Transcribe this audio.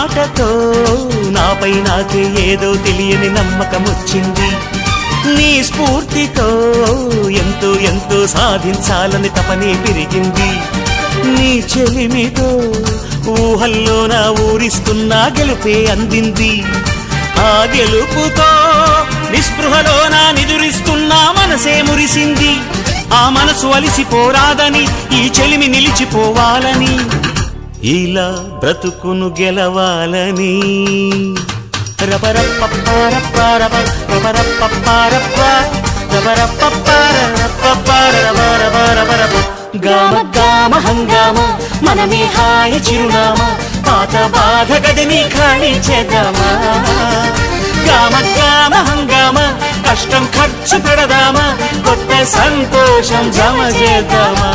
మాటతో నాపై నాకే ఏదో తెలియని నమ్మకం వచ్చింది నీ స్ఫూర్తితో ఎంతో ఎంతో సాధించాలని తపనే పెరిగింది నీ చెలిమితో ఊహల్లో నా ఊరిస్తున్నా గెలుపే అందింది ఆ గెలుపుతో నిస్పృహలో నా నిదురిస్తున్నా మనసే మురిసింది ఆ మనసు అలిసిపోరాదని ఈ చెలిమి నిలిచిపోవాలని ఇలా బ్రతుకును గెలవాలని గామ గామ హంగామ మనమే హాయ చిరునామా పాత బాధ గదిని ఖాళీ చేద్దామా గామ గామ హంగామ కష్టం ఖర్చు పెడదామా కొత్త సంతోషం జమ చేద్దామా